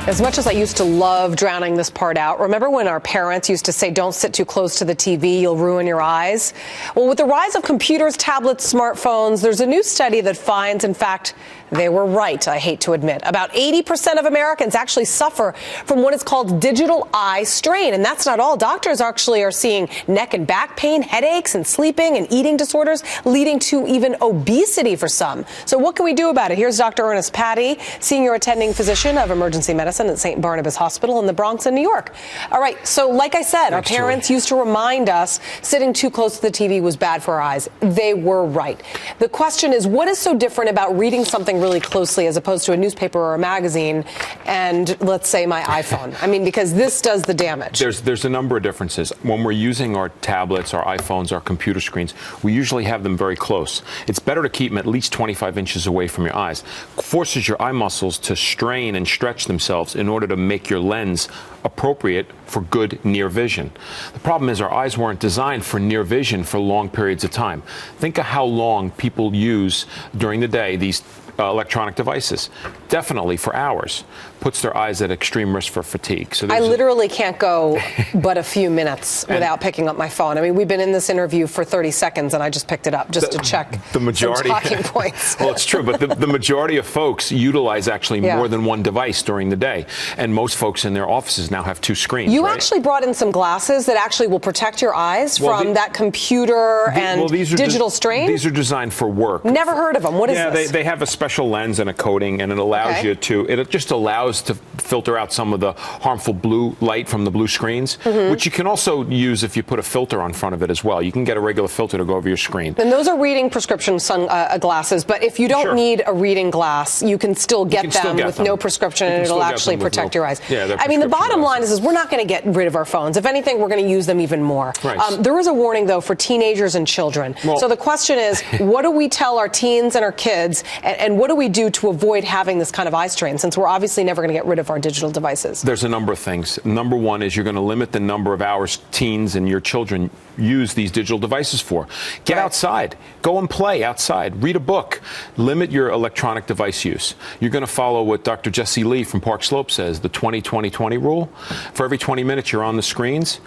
As much as I used to love drowning this part out, remember when our parents used to say, don't sit too close to the TV, you'll ruin your eyes? Well, with the rise of computers, tablets, smartphones, there's a new study that finds, in fact, they were right, I hate to admit. About 80% of Americans actually suffer from what is called digital eye strain. And that's not all. Doctors actually are seeing neck and back pain, headaches, and sleeping and eating disorders, leading to even obesity for some. So what can we do about it? Here's Dr. Ernest Patti, senior attending physician of emergency medicine at St. Barnabas Hospital in the Bronx in New York. All right, so like I said, our parents used to remind us sitting too close to the TV was bad for our eyes. They were right. The question is, what is so different about reading something really closely as opposed to a newspaper or a magazine and, let's say, my iPhone? I mean, because this does the damage. There's a number of differences. When we're using our tablets, our iPhones, our computer screens, we usually have them very close. It's better to keep them at least 25 inches away from your eyes. Forces your eye muscles to strain and stretch themselves in order to make your lens appropriate for good near vision. The problem is our eyes weren't designed for near vision for long periods of time. Think of how long people use during the day these electronic devices. Definitely for hours. Puts their eyes at extreme risk for fatigue. So I literally can't go but a few minutes without picking up my phone. I mean, we've been in this interview for 30 seconds and I just picked it up just to check the majority, some talking points. Well, it's true, but the majority of folks utilize actually more than one device during the day. And most folks in their offices now have two screens. You actually brought in some glasses that actually will protect your eyes from that computer and digital strain? These are designed for work. Never heard of them. What is this? Yeah, they have a special lens and a coating, and it allows you to, it just allows to filter out some of the harmful blue light from the blue screens, which you can also use if you put a filter on front of it as well. You can get a regular filter to go over your screen. And those are reading prescription glasses, but if you don't need a reading glass, you can still get them with no prescription, and it'll actually protect your eyes. Yeah, I mean, the bottom line is we're not going to get rid of our phones. If anything, we're going to use them even more. Right. There is a warning, though, for teenagers and children. So the question is, what do we tell our teens and our kids, and what do we do to avoid having this kind of eye strain, since we're obviously never going to get rid of our digital devices? There's a number of things. Number one is you're going to limit the number of hours teens and your children use these digital devices for. Get outside. Go and play outside. Read a book. Limit your electronic device use. You're going to follow what Dr. Jesse Lee from Park Slope says, the 20-20-20 rule. For every 20 minutes you're on the screens,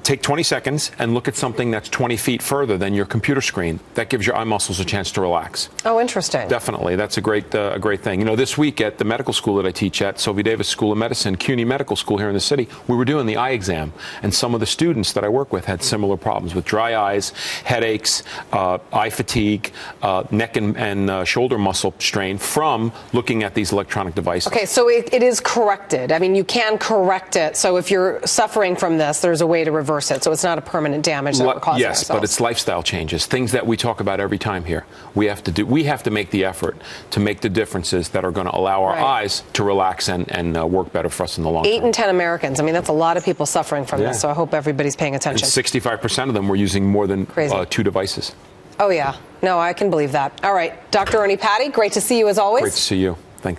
take 20 seconds and look at something that's 20 feet further than your computer screen. That gives your eye muscles a chance to relax. Oh, interesting. Definitely. That's a great thing. You know, this week at the medical school that I teach at, Sylvia Davis School of Medicine, CUNY Medical School here in the city, we were doing the eye exam. And some of the students that I work with had similar problems with dry eyes, headaches, eye fatigue, neck and shoulder muscle strain from looking at these electronic devices. Okay, so it is corrected. I mean, you can correct it. So if you're suffering from this, there's a way to reverse it, so it's not a permanent damage that we're causing ourselves. But it's lifestyle changes, things that we talk about every time here. We have to make the effort to make the differences that are going to allow our eyes to relax and work better for us in the long term. 8 in 10 Americans. I mean, that's a lot of people suffering from this, so I hope everybody's paying attention. And 65% of them were using more than 2 devices. Oh, yeah. No, I can believe that. All right. Dr. Ernest Patti, great to see you as always. Great to see you.